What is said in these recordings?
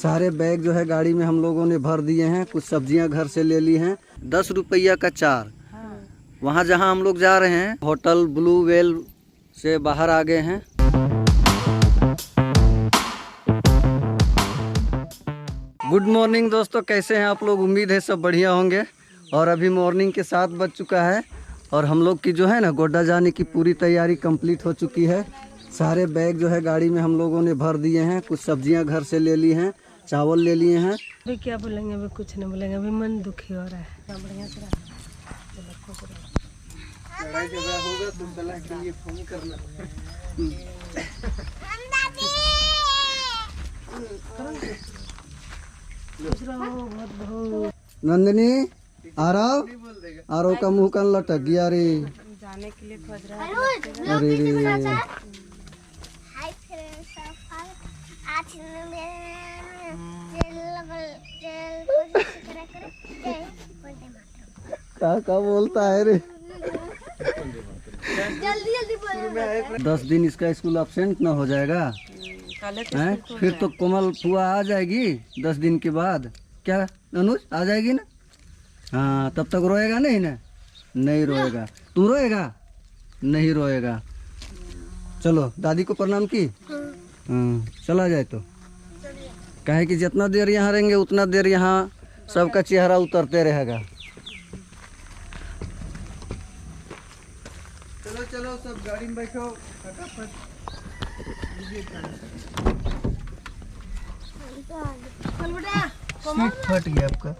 सारे बैग जो है गाड़ी में हम लोगों ने भर दिए हैं। कुछ सब्जियां घर से ले ली हैं। 10 रुपया का 4। वहाँ जहाँ हम लोग जा रहे हैं होटल ब्लू वेल से बाहर आ गए हैं। गुड मॉर्निंग दोस्तों, कैसे हैं आप लोग? उम्मीद है सब बढ़िया होंगे। और अभी मॉर्निंग के 7 बज चुका है और हम लोग की जो है ना गोड्डा जाने की पूरी तैयारी कंप्लीट हो चुकी है। सारे बैग जो है गाड़ी में हम लोगों ने भर दिए हैं। कुछ सब्जियां घर से ले ली हैं, चावल ले लिए हैं। अभी क्या बोलेंगे, अभी कुछ नहीं बोलेंगे, अभी मन दुखी हो रहा है। बढ़िया से होगा तो सलाह के लिए फोन करना। नंदिनी आरो का मुंह कान लटक गया रे। जाने के लिए खोज रहा है। अरे रे का बोलता है रे। जल्दी 10 दिन इसका स्कूल एब्सेंट ना हो जाएगा हैं? फिर तो कोमल फुआ आ जाएगी 10 दिन के बाद। क्या अनुज आ जाएगी ना? हाँ, तब तक रोएगा नहीं ना? नहीं रोएगा। तू रोएगा? नहीं रोएगा। चलो दादी को प्रणाम की। चला जाए तो कहे कि जितना देर यहाँ रहेंगे उतना देर यहाँ सबका चेहरा उतरते रहेगा। चलो चलो सब गाड़ी में बैठो फटाफट। सीट फट गया आपका।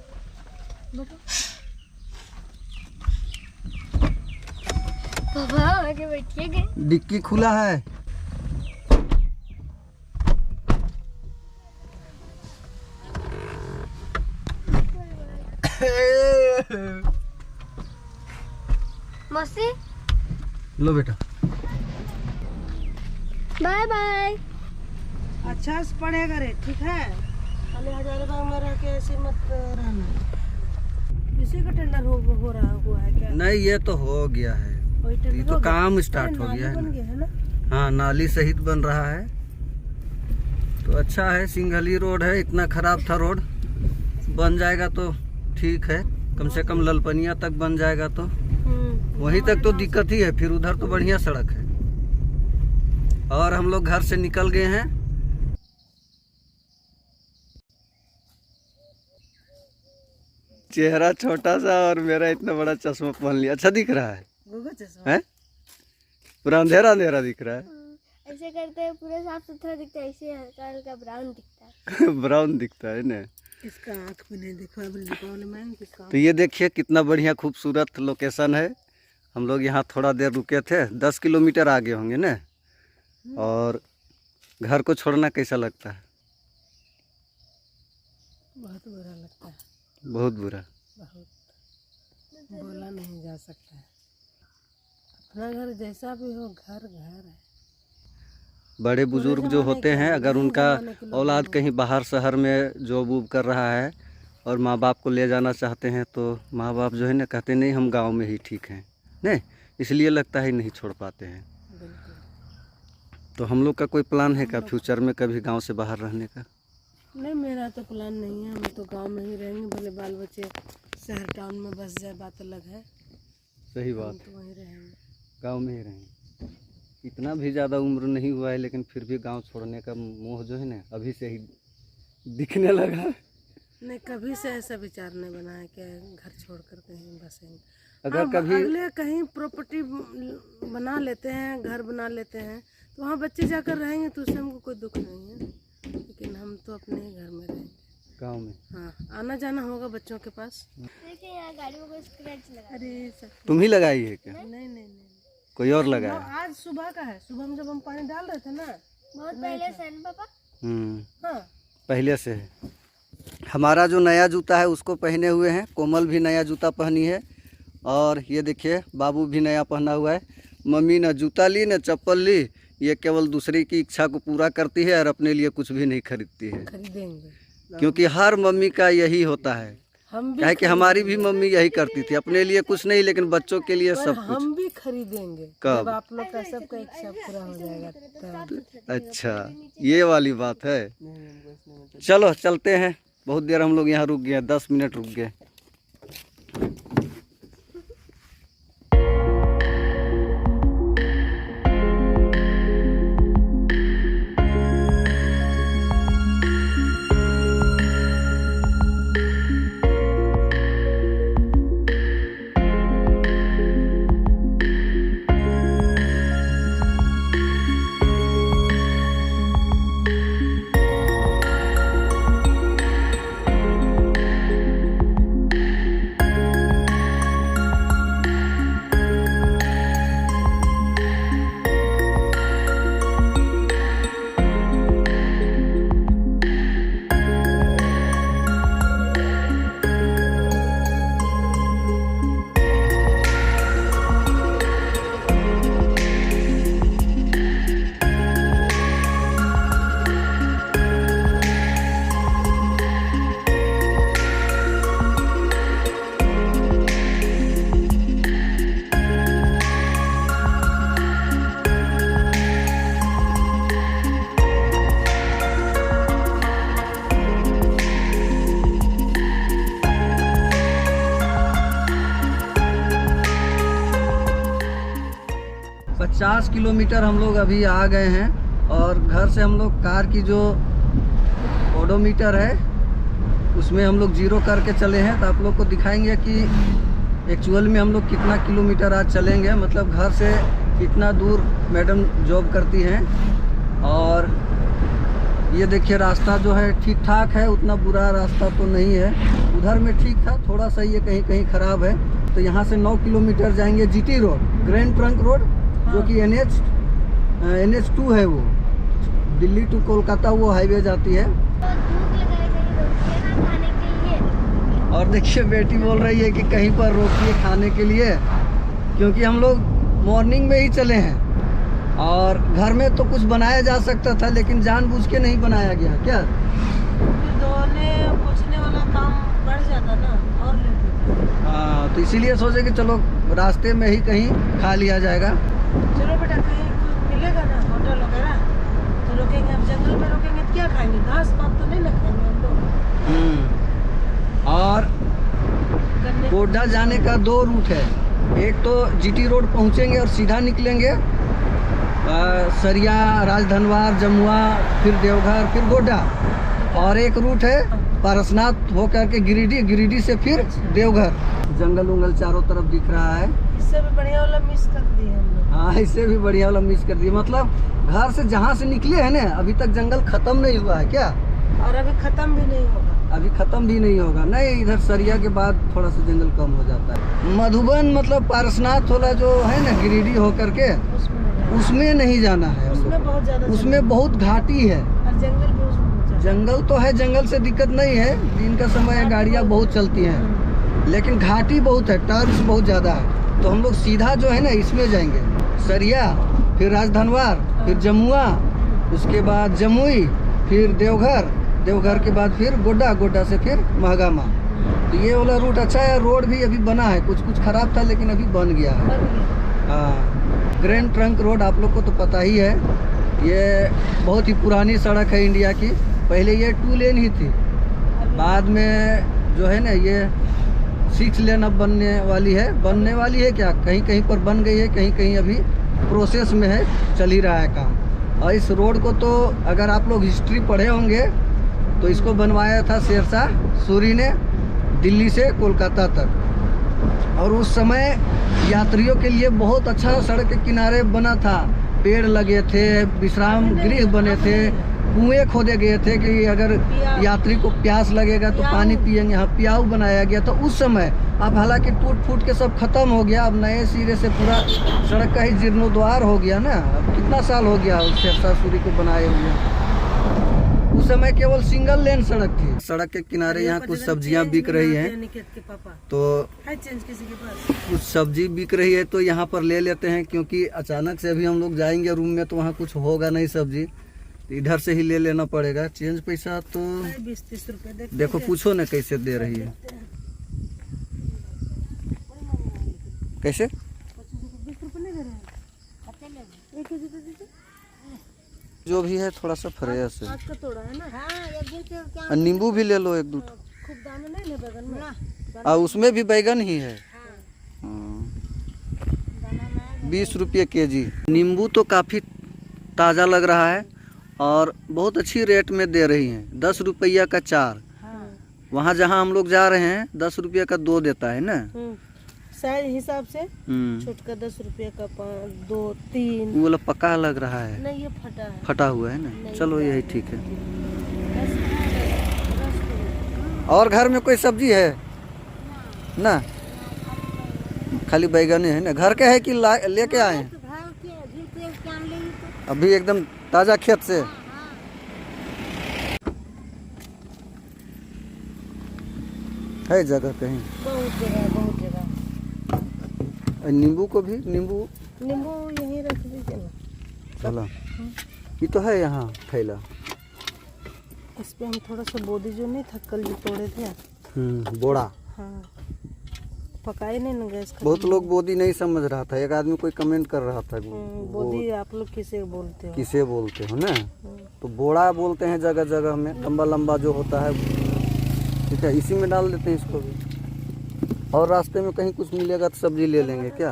पापा आगे बैठिए। डिक्की खुला है। मौसी लो बेटा। Bye bye. अच्छा से पढ़ेगा रे, ठीक है? खाली 1000 रुपया में रह के ऐसे मत रहना। किसी का टेंडर हो रहा हुआ है क्या? नहीं, ये तो हो गया है। ये तो काम स्टार्ट हो गया है ना? हाँ, नाली सहित बन रहा है तो अच्छा है। सिंघली रोड है, इतना खराब था रोड। बन जाएगा तो ठीक है, कम से कम ललपनिया तक बन जाएगा तो वहीं तक तो दिक्कत ही है। फिर उधर तो बढ़िया सड़क है। और हम लोग घर से निकल गए हैं। चेहरा छोटा सा और मेरा इतना बड़ा चश्मा पहन लिया। अच्छा दिख रहा है? पूरा अंधेरा अंधेरा दिख रहा है। ऐसे करते हैं पूरा साफ सुथरा दिखता है, ऐसे हल्का हल्का ब्राउन दिखता है। ब्राउन दिखता है ना? इसका आँख भी नहीं देखा। तो ये देखिए कितना बढ़िया खूबसूरत लोकेशन है। हम लोग यहाँ थोड़ा देर रुके थे। 10 किलोमीटर आगे होंगे ना। और घर को छोड़ना कैसा लगता है? बहुत बुरा लगता है। बहुत बुरा। बहुत बोला नहीं जा सकता है। अपना घर जैसा भी हो, घर घर है। बड़े बुजुर्ग जो होते हैं, अगर उनका औलाद कहीं बाहर शहर में जॉब वूब कर रहा है और माँ बाप को ले जाना चाहते हैं तो माँ बाप जो है ना कहते नहीं हम गांव में ही ठीक हैं, नहीं इसलिए लगता है नहीं छोड़ पाते हैं। तो हम लोग का कोई प्लान है क्या फ्यूचर में कभी गांव से बाहर रहने का? नहीं, मेरा तो प्लान नहीं है। हम तो गांव में ही रहेंगे, भले बाल बच्चे शहर टाउन में बस जाए, बात अलग है। सही बात हम तो वहीं रहेंगे, गांव में ही रहेंगे। इतना भी ज़्यादा उम्र नहीं हुआ है लेकिन फिर भी गांव छोड़ने का मोह जो है ना अभी से ही दिखने लगा। नहीं, कभी से ऐसा विचार नहीं बना है कि घर छोड़ कर कहीं बसेंगे। अगर कभी अगले कहीं प्रॉपर्टी बना लेते हैं, घर बना लेते हैं तो वहाँ बच्चे जाकर रहेंगे तो उससे हमको कोई दुख नहीं है। लेकिन हम तो अपने ही घर में रहेंगे, गांव में। हाँ, आना जाना होगा बच्चों के पास। देखिए यहाँ गाड़ी में कोई स्क्रैच लगा। अरे तुम ही लगाई है क्या? नहीं नहीं नहीं, कोई और लगाया? आज सुबह का है। सुबह में जब हम पानी डाल रहे थे ना, बहुत पहले से ना पापा। हाँ, पहले से है। हमारा जो नया जूता है उसको पहने हुए हैं। कोमल भी नया जूता पहनी है और ये देखिए बाबू भी नया पहना हुआ है। मम्मी न जूता ली न चप्पल ली, ये केवल दूसरे की इच्छा को पूरा करती है और अपने लिए कुछ भी नहीं खरीदती है। खरीदेंगे क्योंकि हर मम्मी का यही होता है हम भी क्या है कि हमारी भी मम्मी यही करती थी, अपने लिए कुछ नहीं लेकिन बच्चों के लिए पर सब कुछ। हम भी खरीदेंगे कब? जब आप लोग का सबका इच्छा पूरा हो जाएगा तब। अच्छा, ये वाली बात है। चलो चलते हैं, बहुत देर हम लोग यहाँ रुक गए, 10 मिनट रुक गए। पचास किलोमीटर हम लोग अभी आ गए हैं और घर से हम लोग कार की जो ओडोमीटर है उसमें हम लोग 0 करके चले हैं। तो आप लोग को दिखाएंगे कि एक्चुअल में हम लोग कितना किलोमीटर आज चलेंगे, मतलब घर से कितना दूर मैडम जॉब करती हैं। और ये देखिए रास्ता जो है ठीक ठाक है, उतना बुरा रास्ता तो नहीं है, उधर में ठीक था, थोड़ा सा ये कहीं कहीं ख़राब है। तो यहाँ से 9 किलोमीटर जाएंगे GT road, grand trunk road, जो कि NH2 है, वो दिल्ली टू कोलकाता वो हाईवे जाती है। और देखिए बेटी बोल रही है कि कहीं पर रोकिए खाने के लिए, क्योंकि हम लोग मॉर्निंग में ही चले हैं और घर में तो कुछ बनाया जा सकता था लेकिन जानबूझ के नहीं बनाया गया। क्या धोने पोंछने वाला काम बढ़ जाता ना और लेट होता। हाँ, तो इसीलिए सोचे कि चलो रास्ते में ही कहीं खा लिया जाएगा। चलो बेटा, कहीं कुछ मिलेगा ना होटल वगैरह तो रोकेंगे। अब जंगल में रोकेंगे तो क्या खाएंगे, घास पात तो नहीं ना खाएंगे हम लोग। और गोड्डा जाने का 2 रूट है, एक तो जीटी रोड पहुंचेंगे और सीधा निकलेंगे सरिया, राजधनवार, जमुआ, फिर देवघर, फिर गोड्डा। और एक रूट है पारसनाथ होकर के गिरिडीह से फिर देवघर। जंगल उंगल चारों तरफ दिख रहा है। इससे भी बढ़िया वाला मिस कर दिए हम लोग। हाँ, इससे भी बढ़िया वाला मिस कर दिया। मतलब घर से जहाँ से निकले हैं ना, अभी तक जंगल खत्म नहीं हुआ है क्या? और अभी खत्म भी नहीं होगा। अभी खत्म भी नहीं होगा। नहीं, इधर सरिया के बाद थोड़ा सा जंगल कम हो जाता है। मधुबन मतलब पारसनाथ वाला जो है ना, गिरिडीह होकर के, उसमें नहीं जाना है। उसमें बहुत ज्यादा, उसमें बहुत घाटी है और जंगल भी उसमें बहुत ज्यादा। जंगल तो है, जंगल से दिक्कत नहीं है, दिन का समय है, गाड़ियाँ बहुत चलती हैं, लेकिन घाटी बहुत है, टर्न्स बहुत ज़्यादा है। तो हम लोग सीधा जो है ना इसमें जाएंगे, सरिया, फिर राजधनवार, फिर जमुआ, उसके बाद जमुई, फिर देवघर, देवघर के बाद फिर गोड्डा, गोड्डा से फिर महागामा। तो ये वाला रूट अच्छा है। रोड भी अभी बना है, कुछ कुछ खराब था लेकिन अभी बन गया है। हाँ, ग्रैंड ट्रंक रोड आप लोग को तो पता ही है, ये बहुत ही पुरानी सड़क है इंडिया की। पहले ये 2 लेन ही थी, बाद में जो है ना ये 6 लेन अब बनने वाली है क्या, कहीं कहीं पर बन गई है, कहीं कहीं अभी प्रोसेस में है, चल ही रहा है काम। और इस रोड को तो अगर आप लोग हिस्ट्री पढ़े होंगे तो इसको बनवाया था शेरशाह सूरी ने, दिल्ली से कोलकाता तक। और उस समय यात्रियों के लिए बहुत अच्छा सड़क के किनारे बना था, पेड़ लगे थे, विश्राम गृह बने थे, कुएं खोदे गए थे कि अगर यात्री को प्यास लगेगा तो पानी पिएंगे। यहाँ पियाऊ बनाया गया था उस समय। अब हालांकि टूट फूट के सब खत्म हो गया, अब नए सिरे से पूरा सड़क का ही जीर्णोद्वार हो गया ना। अब कितना साल हो गया उस शेरशाह सूरी को बनाए हुए। उस समय केवल सिंगल लेन सड़क थी। सड़क के किनारे यहाँ कुछ सब्जियाँ बिक रही हैं, तो कुछ सब्जी बिक रही है तो यहाँ पर ले लेते हैं, क्योंकि अचानक से अभी हम लोग जाएंगे रूम में तो वहाँ कुछ होगा नहीं सब्जी, इधर से ही ले लेना पड़ेगा। चेंज पैसा तो 20-30 रुपए देखो, पूछो ना कैसे दे रही है। कैसे? 20 रुपये नहीं दे रहे हैं? 1 केजी दे दीजिए। जो भी है थोड़ा सा फ्रेश है। आज का तोड़ा है ना? हाँ, एक दिन से क्या और नींबू भी ले लो 1-2। खूब दाना नहीं है बैगन में? और उसमें भी बैगन ही है। 20 रुपये केजी। नींबू तो काफ़ी ताज़ा लग रहा है और बहुत अच्छी रेट में दे रही हैं। 10 रुपया का 4। वहाँ जहाँ हम लोग जा रहे हैं 10 रुपये का 2 देता है ना। साइज हिसाब से छोटका 10 रुपये का 5, 2, 3। वो वाला पका लग रहा है। नहीं, ये फटा है। फटा हुआ है ना। चलो यही ठीक है। और घर में कोई सब्जी है ना? खाली बैगन है ना। घर के है कि लेके आए हैं? अभी एकदम ताज़ा खेत से। है जगह कहीं? बहुत जगह, बहुत जगह। नींबू को भी नींबू यहीं रख दीजिए ना। चलो ये तो है यहाँ थैला। इस पे हम थोड़ा सा बोदी जो नहीं था कल जो तोड़े थे। बोड़ा। हाँ, पकाए नहीं ना गैस। बहुत लोग बोदी नहीं समझ रहा था। एक आदमी कोई कमेंट कर रहा था बोदी आप लोग किसे बोलते हो? किसे बोलते हो ना? तो बोड़ा बोलते हैं जगह जगह में। लंबा लंबा जो होता है, ठीक है, इसी में डाल देते हैं इसको भी। और रास्ते में कहीं कुछ मिलेगा तो सब्जी ले लेंगे क्या।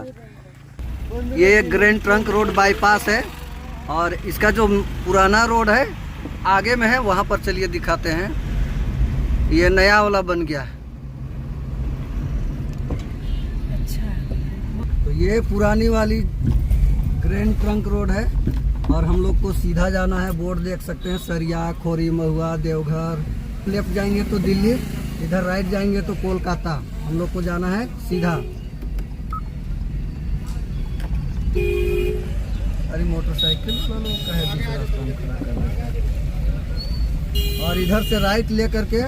ये ग्रैंड ट्रंक रोड बाईपास है और इसका जो पुराना रोड है आगे में है, वहाँ पर चलिए दिखाते हैं। ये नया वाला बन गया है। तो ये पुरानी वाली ग्रैंड ट्रंक रोड है और हम लोग को सीधा जाना है। बोर्ड देख सकते हैं, सरिया, खोरी, महुआ, देवघर। लेफ्ट जाएंगे तो दिल्ली, इधर राइट जाएंगे तो कोलकाता। हम लोग को जाना है सीधा। अरे मोटरसाइकिल वालों का है दूसरा रास्ता में खड़ा करना है। और इधर से राइट लेकर के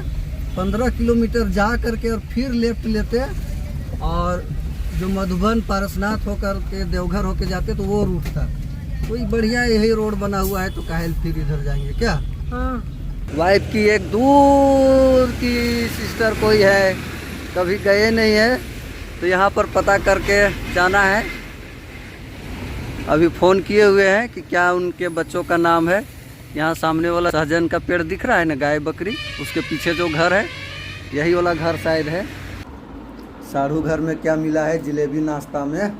15 किलोमीटर जा करके और फिर लेफ्ट लेते और जो मधुबन पारसनाथ होकर के देवघर होके जाते तो वो रूट था। कोई बढ़िया यही रोड बना हुआ है तो काहे फिर इधर जाएंगे क्या। हाँ। वाइफ की एक दूर की सिस्टर कोई है, कभी गए नहीं है, तो यहाँ पर पता करके जाना है। अभी फ़ोन किए हुए हैं कि क्या उनके बच्चों का नाम है। यहाँ सामने वाला सहजन का पेड़ दिख रहा है ना, गाय बकरी, उसके पीछे जो घर है यही वाला घर शायद है। साढ़ू घर में क्या मिला है? जलेबी नाश्ता में।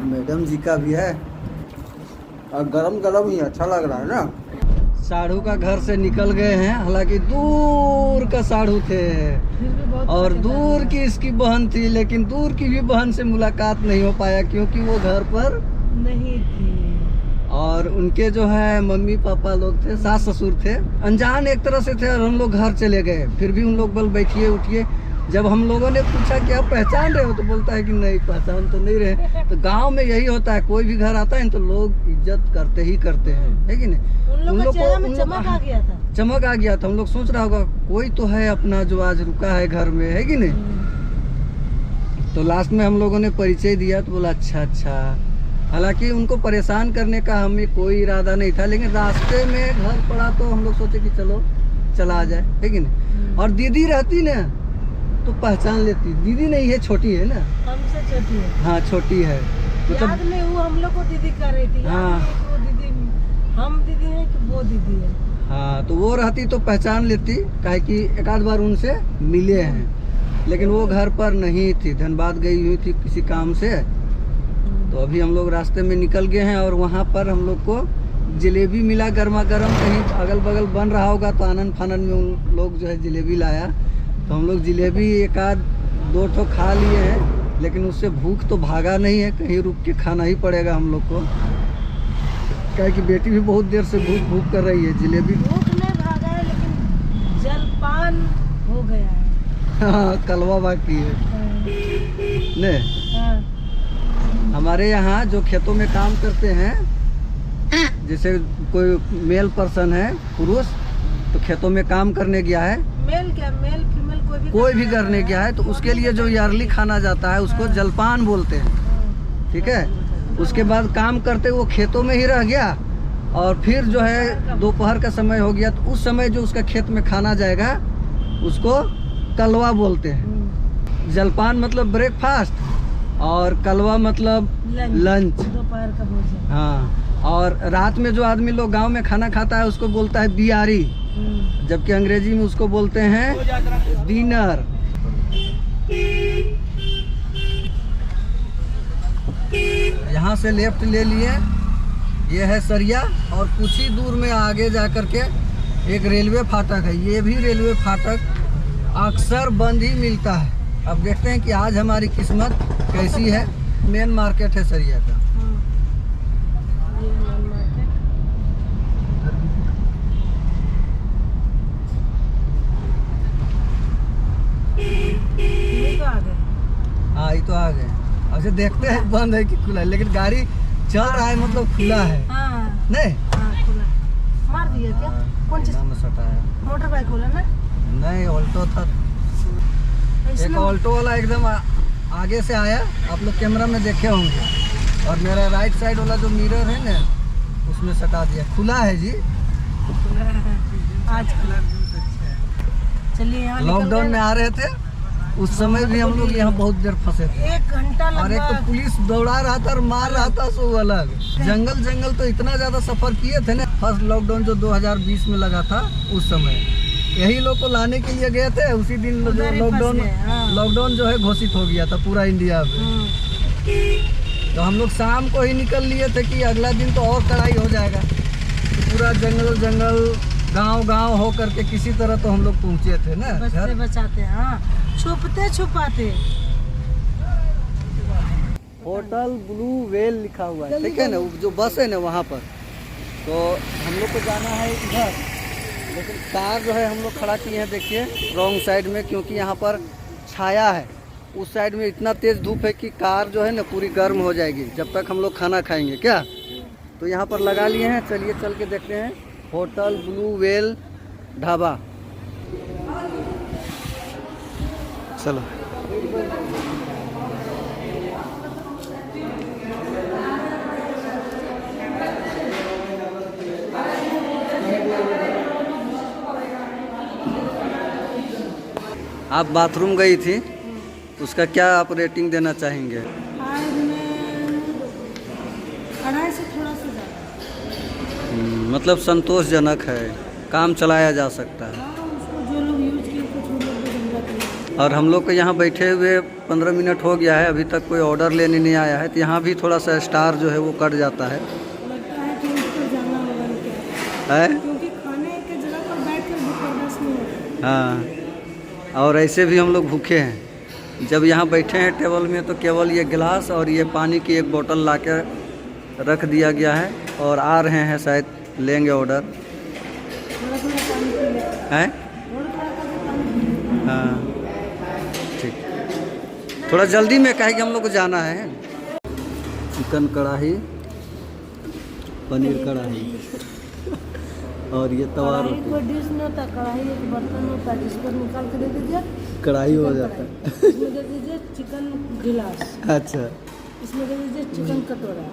मैडम जी का भी है और गरम गरम ही अच्छा लग रहा है ना। साढ़ू का घर से निकल गए हैं, हालांकि दूर का साढ़ू थे और दूर की इसकी बहन थी, लेकिन दूर की भी बहन से मुलाकात नहीं हो पाया क्योंकि वो घर पर नहीं थी। और उनके जो है मम्मी पापा लोग थे, सास ससुर थे, अनजान एक तरह से थे और हम लोग घर चले गए। फिर भी उन लोग बोल बैठिए उठिए। जब हम लोगों ने पूछा कि आप पहचान रहे हो तो बोलता है कि नहीं पहचान तो नहीं रहे। तो गांव में यही होता है, कोई भी घर आता है तो लोग इज्जत करते ही करते हैं, है कि नहीं। उन लोग को चमक आ गया था। चमक आ गया था। हम लोग सोच रहा होगा कोई तो है अपना जो आज रुका है घर में, है कि नहीं। तो लास्ट में हम लोगों ने परिचय दिया तो बोला अच्छा अच्छा। हालांकि उनको परेशान करने का हमें कोई इरादा नहीं था, लेकिन रास्ते में घर पड़ा तो हम लोग सोचे कि चलो चला जाए, है कि नहीं। और दीदी रहती ना तो पहचान लेती। दीदी नहीं है, छोटी है ना, हमसे छोटी है। हाँ छोटी है, मतलब याद नहीं वो हम लोग को दीदी कर रही थी। हाँ, वो दीदी हम दीदी है कि वो दीदी है। हाँ, तो वो रहती तो पहचान लेती, काहे कि एक आध बार उनसे मिले हैं, लेकिन वो घर पर नहीं थी, धनबाद गई हुई थी किसी काम से। तो अभी हम लोग रास्ते में निकल गए हैं और वहाँ पर हम लोग को जलेबी मिला गर्मा गर्म। कहीं अगल बगल बन रहा होगा तो आनंद फानन में उन लोग जो है जलेबी लाया, तो हम लोग जलेबी एक आध 2 ठो खा लिए हैं, लेकिन उससे भूख तो भागा नहीं है। कहीं रुक के खाना ही पड़ेगा हम लोग को, क्या कि बेटी भी बहुत देर से भूख भूख कर रही है। जलेबी भूख नहीं भागा है, लेकिन जलपान हो गया है। हाँ, कलवा बाकी है ने। हाँ। हमारे यहाँ जो खेतों में काम करते हैं, जैसे कोई मेल पर्सन है, पुरुष, तो खेतों में काम करने गया है, मेल क्या, मेल फीमेल कोई भी करने गया है, तो उसके लिए जो यार्ली खाना जाता है उसको जलपान बोलते हैं, ठीक है। उसके बाद काम करते वो खेतों में ही रह गया और फिर जो है दोपहर का समय हो गया, तो उस समय जो उसका खेत में खाना जाएगा उसको कलवा बोलते हैं। जलपान मतलब ब्रेकफास्ट और कलवा मतलब लंच। दोपहर का भोजन। हाँ, और रात में जो आदमी लोग गांव में खाना खाता है उसको बोलता है बियारी, जबकि अंग्रेजी में उसको बोलते हैं डिनर। यहाँ से लेफ्ट ले लिए, ये है सरिया, और कुछ ही दूर में आगे जा कर के एक रेलवे फाटक है। ये भी रेलवे फाटक अक्सर बंद ही मिलता है। अब देखते हैं कि आज हमारी किस्मत कैसी है। मेन मार्केट है सरिया का। ये मेन मार्केट। ये तो आ गए। हाँ, ये तो आ गए। अच्छा, देखते हैं बंद है कि खुला है, लेकिन गाड़ी चल रहा है मतलब खुला है। हाँ नहीं, हाँ खुला। मार दिया क्या? कौन चीज? में सटा है। मोटर बाइक खोला ना? नहीं, ऑल्टो था। एक ऑल्टो वाला एकदम आगे से आया, आप लोग कैमरा में देखे होंगे, और मेरा राइट साइड वाला जो मिरर है ना उसमें सटा दिया। खुला है जी, आज खुला। चलिए यहाँ लॉकडाउन में आ रहे थे उस समय भी हम लोग यहाँ बहुत देर फंसे थे। 1 घंटा लगा। और एक तो पुलिस दौड़ा रहा था और मार रहा था, सो अलग। जंगल तो इतना ज्यादा सफर किए थे ना। फर्स्ट लॉकडाउन जो 2020 में लगा था उस समय यही लोग को लाने के लिए गए थे। उसी दिन लॉकडाउन जो है घोषित हो गया था पूरा इंडिया में। तो हम लोग शाम को ही निकल लिए थे कि अगला दिन तो और कड़ाई हो जाएगा। पूरा जंगल गांव हो करके किसी तरह तो हम लोग पहुंचे थे ना। बचते बचाते, हाँ, छुपते छुपाते। होटल ब्लू वेल लिखा हुआ है, ठीक है ना, जो बस है ना वहाँ पर। तो हम लोग को जाना है इधर, लेकिन कार जो है हम लोग खड़ा किए हैं, देखिए रॉन्ग साइड में, क्योंकि यहाँ पर छाया है। उस साइड में इतना तेज़ धूप है कि कार जो है ना पूरी गर्म हो जाएगी जब तक हम लोग खाना खाएंगे। क्या तो यहाँ पर लगा लिए हैं। चलिए चल के देखते हैं होटल ब्लू वेल ढाबा। चलो। आप बाथरूम गई थी, उसका क्या आप रेटिंग देना चाहेंगे? आज मैं 2.5 से थोड़ा सा ज़्यादा। मतलब संतोषजनक है, काम चलाया जा सकता है। हाँ, उसको जो लोग यूज किए कुछ लोग को जरूरत नहीं। और हम लोग को यहाँ बैठे हुए 15 मिनट हो गया है, अभी तक कोई ऑर्डर लेने नहीं आया है। तो यहाँ भी थोड़ा सा स्टार जो है वो कट जाता है। लगता है कि उसको जाना होगा क्या है? क्योंकि खाने की जगह पर बैठ कर बर्दाश्त नहीं होता। हाँ, और ऐसे भी हम लोग भूखे हैं। जब यहाँ बैठे हैं टेबल में तो केवल ये गिलास और ये पानी की एक बोतल ला कर रख दिया गया है, और आ रहे हैं शायद लेंगे ऑर्डर। थोड़ा थोड़ा पानी पी लेते हैं? थोड़ा करके पानी पी लेते। हाँ ठीक, थोड़ा जल्दी में कहे कि हम लोग को जाना है। चिकन कढ़ाई, पनीर कढ़ाई और ये तवा कढ़ाई रोटी। कोई डिश नहीं होता, कढ़ाई एक बर्तन होता है जिसको निकाल के दे दीजिए, कढ़ाई हो जाता है। इसमें दे दीजिए चिकन गिलास, अच्छा, इसमें दे दीजिए चिकन कटोरा।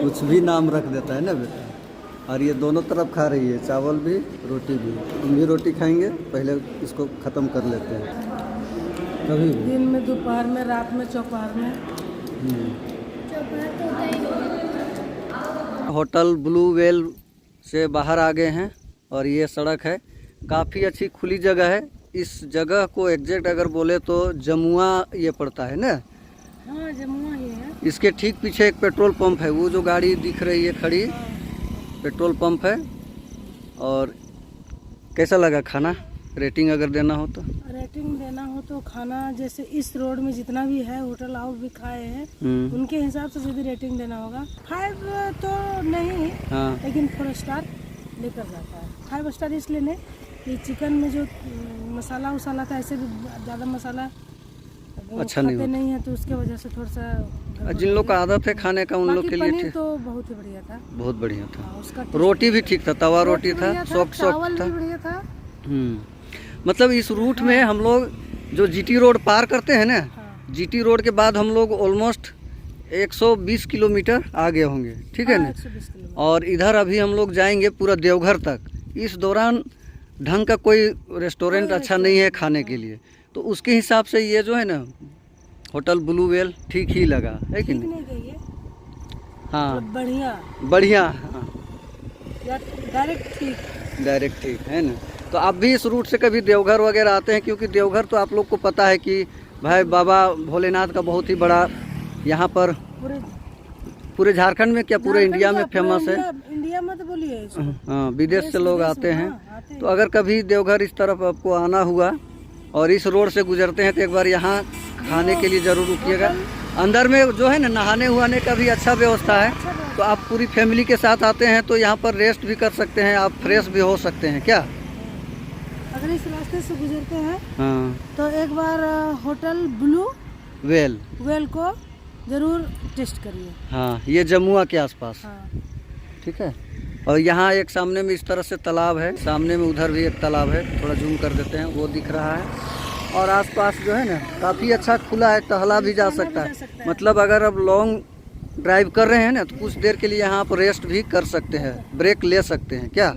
कुछ भी नाम रख देता है ना बेटा। और ये दोनों तरफ खा रही है, चावल भी रोटी भी। तुम भी रोटी खाएंगे? पहले इसको ख़त्म कर लेते हैं। कभी भी दिन में, दोपहर में, रात में, चौपहर में। होटल ब्लू वेल से बाहर आ गए हैं और ये सड़क है, काफ़ी अच्छी खुली जगह है। इस जगह को एग्जैक्ट अगर बोले तो जमुआ ये पड़ता है ना। हाँ, जमुआ ही है। इसके ठीक पीछे एक पेट्रोल पंप है, वो जो गाड़ी दिख रही है खड़ी, पेट्रोल पंप है। और कैसा लगा खाना? रेटिंग अगर देना हो तो? रेटिंग देना हो तो खाना जैसे इस रोड में जितना भी है होटल आउट भी खाए हैं, उनके हिसाब से यदि रेटिंग देना होगा 5 तो नहीं, हाँ, लेकिन 4 स्टार लेकर जाता है। 5 स्टार इसलिए नहीं कि चिकन में जो मसाला उसाला था, ऐसे भी ज़्यादा मसाला अच्छा नहीं है, तो उसके वजह से थोड़ा सा जिन लोग का आदत है खाने का उन लोग के लिए पनीर ठीक, तो बहुत ही बढ़िया था, बहुत बढ़िया था। उसका रोटी भी ठीक था, तवा रोटी था, सॉफ्ट चावल था। भी बढ़िया था। मतलब इस रूट में हम लोग जो जीटी रोड पार करते हैं ना, जीटी रोड के बाद हम लोग ऑलमोस्ट 120 किलोमीटर आगे होंगे, ठीक है ना। 120 किलोमीटर। और इधर अभी हम लोग जाएंगे पूरा देवघर तक। इस दौरान ढंग का कोई रेस्टोरेंट अच्छा नहीं है खाने के लिए, तो उसके हिसाब से ये जो है ना होटल ब्लू वेल ठीक ही लगा है कि ठीक नहीं? नहीं गई है, हाँ मतलब बढ़िया बढ़िया, हाँ या डायरेक्ट ठीक है ना। तो आप भी इस रूट से कभी देवघर वगैरह आते हैं? क्योंकि देवघर तो आप लोग को पता है कि भाई बाबा भोलेनाथ का बहुत ही बड़ा यहाँ पर पूरे झारखंड में क्या पूरे इंडिया में फेमस है। इंडिया में तो बोलिए इसको। हाँ विदेश से लोग आते हैं। आते तो अगर कभी देवघर इस तरफ आपको आना हुआ और इस रोड से गुजरते हैं तो एक बार यहाँ खाने के लिए ज़रूर रुकिएगा। अंदर में जो है ना नहाने उहाने का भी अच्छा व्यवस्था है। तो आप पूरी फैमिली के साथ आते हैं तो यहाँ पर रेस्ट भी कर सकते हैं, आप फ्रेश भी हो सकते हैं क्या? अगर इस रास्ते से गुजरते हैं हाँ तो एक बार होटल ब्लू वेल को जरूर टेस्ट करिए। हाँ ये जमुआ के आसपास, हाँ ठीक है। और यहाँ एक सामने में इस तरह से तालाब है, सामने में उधर भी एक तालाब है, थोड़ा जूम कर देते हैं, वो दिख रहा है। और आसपास जो है ना काफ़ी अच्छा खुला है, टहला भी जा सकता है। मतलब अगर अब लॉन्ग ड्राइव कर रहे हैं ना तो कुछ देर के लिए यहाँ पर रेस्ट भी कर सकते हैं, ब्रेक ले सकते हैं क्या?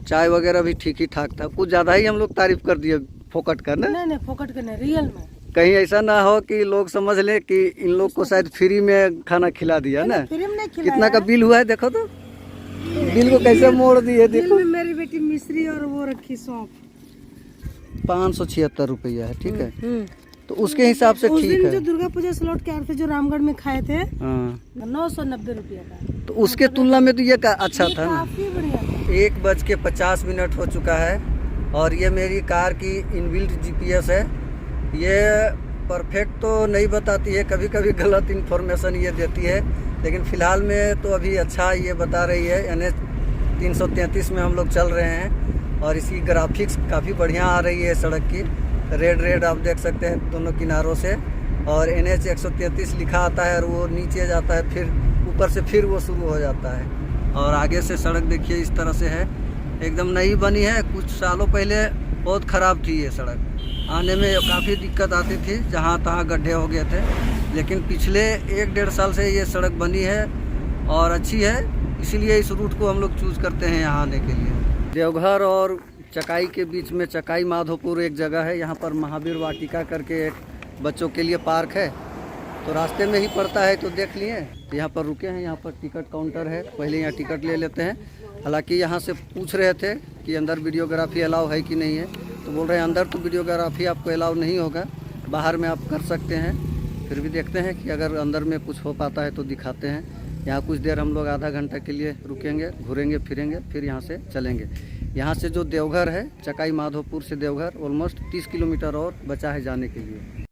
चाय वगैरह भी ठीक ही ठाक था, कुछ ज़्यादा ही हम लोग तारीफ कर दिए फोकट का ना। नहीं फोकट करने रियल में, कहीं ऐसा ना हो कि लोग समझ लें कि इन लोग को शायद फ्री में खाना खिला दिया ना। फ्री में नहीं खिलाया। कितना का बिल हुआ है देखो तो, बिल को कैसे मोड़ दिए देखो। बिल में मेरी बेटी मिश्री और वो रखी सौंफ, 576 रुपया है, ठीक है। तो उसके हिसाब से उस ठीक दिन है। जो दुर्गा पूजा से लौट के आए थे जो रामगढ़ में खाए थे हाँ 990 रुपया का, तो उसके तुलना में तो ये अच्छा था ना। काफी बढ़िया था। 1:50 हो चुका है और ये मेरी कार की इनबिल्ट GPS है। ये परफेक्ट तो नहीं बताती है, कभी कभी गलत इन्फॉर्मेशन ये देती है, लेकिन फ़िलहाल में तो अभी अच्छा ये बता रही है। NH 333 में हम लोग चल रहे हैं और इसकी ग्राफिक्स काफ़ी बढ़िया आ रही है सड़क की। रेड आप देख सकते हैं दोनों किनारों से, और NH 133 लिखा आता है और वो नीचे जाता है, फिर ऊपर से फिर वो शुरू हो जाता है। और आगे से सड़क देखिए इस तरह से है, एकदम नई बनी है। कुछ सालों पहले बहुत ख़राब थी ये सड़क, आने में काफ़ी दिक्कत आती थी, जहाँ तहाँ गड्ढे हो गए थे। लेकिन पिछले 1-1.5 साल से ये सड़क बनी है और अच्छी है, इसीलिए इस रूट को हम लोग चूज़ करते हैं यहाँ आने के लिए। देवघर और चकाई के बीच में चकाई माधोपुर एक जगह है, यहाँ पर महावीर वाटिका करके एक बच्चों के लिए पार्क है, तो रास्ते में ही पड़ता है। तो देख लिए, तो यहाँ पर रुके हैं, यहाँ पर टिकट काउंटर है, पहले यहाँ टिकट ले लेते हैं। हालांकि यहाँ से पूछ रहे थे कि अंदर वीडियोग्राफी अलाउ है कि नहीं है, तो बोल रहे हैं अंदर तो वीडियोग्राफी आपको अलाउ नहीं होगा, बाहर में आप कर सकते हैं। फिर भी देखते हैं कि अगर अंदर में कुछ हो पाता है तो दिखाते हैं। यहाँ कुछ देर हम लोग आधा घंटा के लिए रुकेंगे, घूरेंगे फिरेंगे, फिर यहाँ से चलेंगे। यहाँ से जो देवघर है, चकाई माधोपुर से देवघर ऑलमोस्ट 30 किलोमीटर और बचा है जाने के लिए।